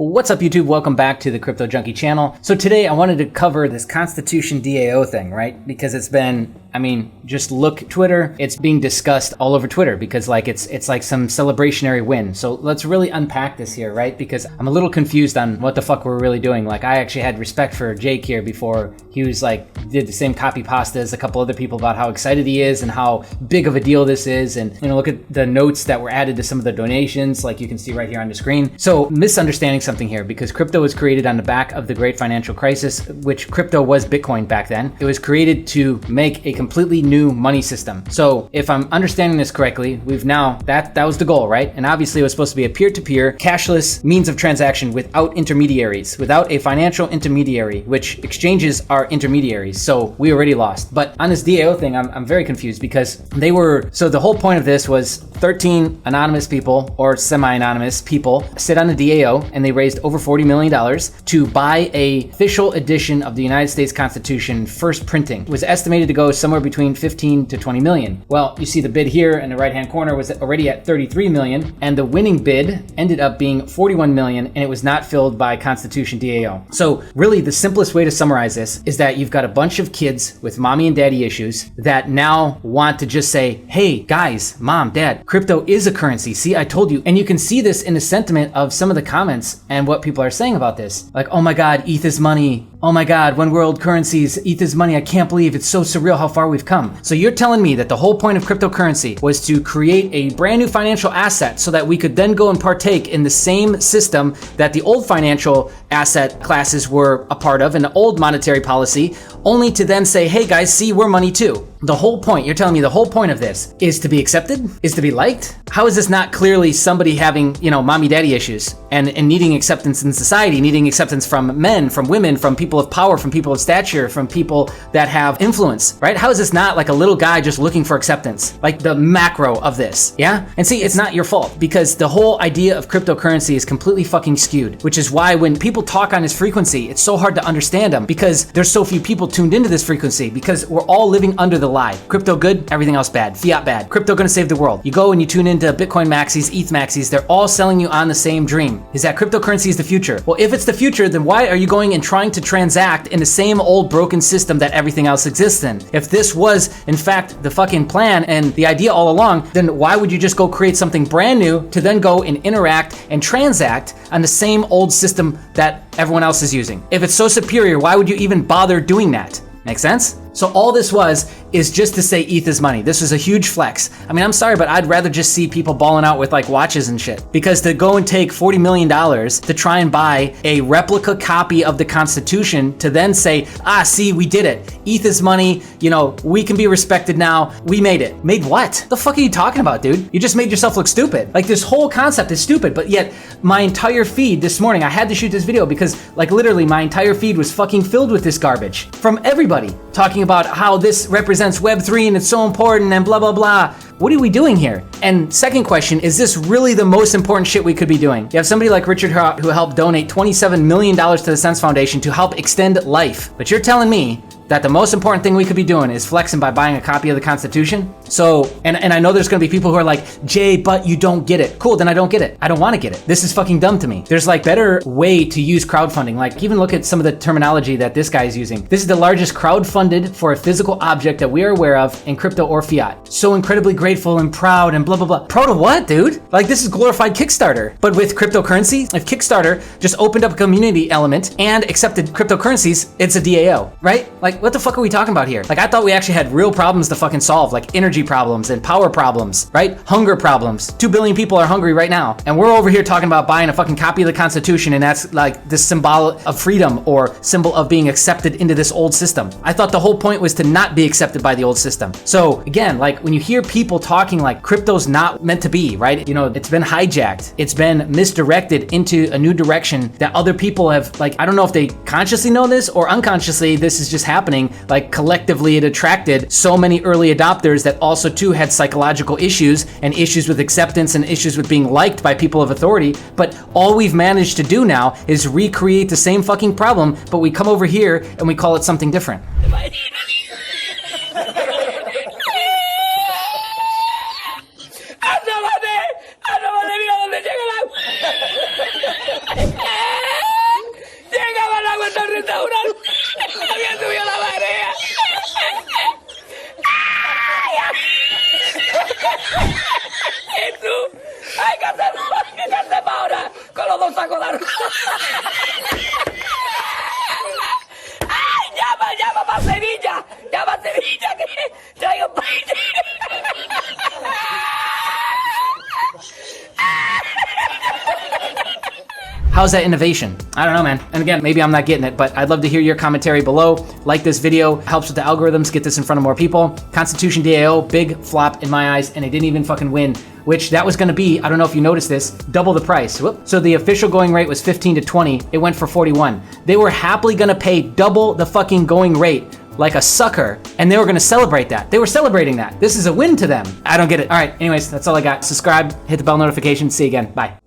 What's up, YouTube? Welcome back to the Crypto Junkie channel. So today I wanted to cover this ConstitutionDAO thing, right? Because it's been, just look Twitter. It's being discussed all over Twitter because it's like some celebrationary win. So let's really unpack this here, right? Because I'm a little confused on what the fuck we're really doing. Like, I actually had respect for Jake here before he was did the same copy pasta as a couple other people about how excited he is and how big of a deal this is. And, look at the notes that were added to some of the donations, like you can see right here on the screen. So misunderstanding something here, because crypto was created on the back of the great financial crisis, which crypto was Bitcoin back then. It was created to make a completely new money system. So if I'm understanding this correctly, we've now, that was the goal, right? And obviously it was supposed to be a peer-to-peer cashless means of transaction without intermediaries, without a financial intermediary, which exchanges are intermediaries. So we already lost. But on this DAO thing, I'm very confused because so the whole point of this was 13 anonymous people or semi-anonymous people sit on the DAO and they raised over $40 million to buy a official edition of the United States Constitution first printing. It was estimated to go somewhere between 15 to 20 million. Well, you see the bid here in the right-hand corner was already at 33 million, and the winning bid ended up being 41 million, and it was not filled by ConstitutionDAO. So really the simplest way to summarize this is that you've got a bunch of kids with mommy and daddy issues that now want to just say, hey guys, mom, dad, crypto is a currency. See, I told you. And you can see this in the sentiment of some of the comments and what people are saying about this. Like, oh my God, ETH is money. Oh my God, one world currencies, ETH is money. I can't believe it's so surreal how far we've come. So you're telling me that the whole point of cryptocurrency was to create a brand new financial asset so that we could then go and partake in the same system that the old financial asset classes were a part of and the old monetary policy, only to then say, hey guys, see, we're money too. The whole point, you're telling me the whole point of this is to be accepted, is to be liked? How is this not clearly somebody having, mommy daddy issues and needing acceptance in society, needing acceptance from men, from women, from people of power, from people of stature, from people that have influence, right? How is this not like a little guy just looking for acceptance? Like the macro of this, yeah? And see, it's not your fault because the whole idea of cryptocurrency is completely fucking skewed, which is why when people talk on this frequency, it's so hard to understand them because there's so few people tuned into this frequency because we're all living under the lie. Crypto good, everything else bad. Fiat bad. Crypto gonna save the world. You go and you tune into Bitcoin maxis, ETH maxis, they're all selling you on the same dream. Is that cryptocurrency is the future? Well, if it's the future, then why are you going and trying to transact in the same old broken system that everything else exists in? If this was, in fact, the fucking plan and the idea all along, then why would you just go create something brand new to then go and interact and transact on the same old system that everyone else is using? If it's so superior, why would you even bother doing that? Make sense? So all this is just to say ETH is money. This was a huge flex. I'm sorry, but I'd rather just see people balling out with like watches and shit. Because to go and take $40 million to try and buy a replica copy of the Constitution to then say, see, we did it. ETH is money. We can be respected now. We made it. Made what? The fuck are you talking about, dude? You just made yourself look stupid. Like, this whole concept is stupid, but yet my entire feed this morning, I had to shoot this video because like literally my entire feed was fucking filled with this garbage from everybody talking about how this represents Web3 and it's so important and blah, blah, blah. What are we doing here? And second question, is this really the most important shit we could be doing? You have somebody like Richard who helped donate $27 million to the Sense Foundation to help extend life. But you're telling me that the most important thing we could be doing is flexing by buying a copy of the Constitution? So, and I know there's gonna be people who are like, Jay, but you don't get it. Cool, then I don't get it. I don't wanna get it. This is fucking dumb to me. There's like better way to use crowdfunding. Like, even look at some of the terminology that this guy is using. This is the largest crowdfunded for a physical object that we are aware of in crypto or fiat. So incredibly grateful and proud and blah, blah, blah. Proud of what, dude? Like, this is glorified Kickstarter, but with cryptocurrency. If Kickstarter just opened up a community element and accepted cryptocurrencies, it's a DAO, right? Like, what the fuck are we talking about here? Like, I thought we actually had real problems to fucking solve, like energy problems and power problems, right? Hunger problems. 2 billion people are hungry right now. And we're over here talking about buying a fucking copy of the Constitution, and that's like this symbol of freedom or symbol of being accepted into this old system. I thought the whole point was to not be accepted by the old system. So again, like when you hear people talking like crypto's not meant to be, right? It's been hijacked. It's been misdirected into a new direction that other people have, like, I don't know if they consciously know this or unconsciously this is just happening. Like, collectively it attracted so many early adopters that also too had psychological issues and issues with acceptance and issues with being liked by people of authority. But all we've managed to do now is recreate the same fucking problem, but we come over here and we call it something different. vamos a colar. ¡Ay, llama para Sevilla! ¡Llama a Sevilla que traigo How's that innovation? I don't know, man. And again, maybe I'm not getting it, but I'd love to hear your commentary below. Like this video, helps with the algorithms, get this in front of more people. ConstitutionDAO, big flop in my eyes, and it didn't even fucking win, which that was gonna be, I don't know if you noticed this, double the price. Whoop. So the official going rate was 15 to 20, it went for 41. They were happily gonna pay double the fucking going rate like a sucker, and they were gonna celebrate that. They were celebrating that. This is a win to them. I don't get it. All right, anyways, that's all I got. Subscribe, hit the bell notification, see you again, bye.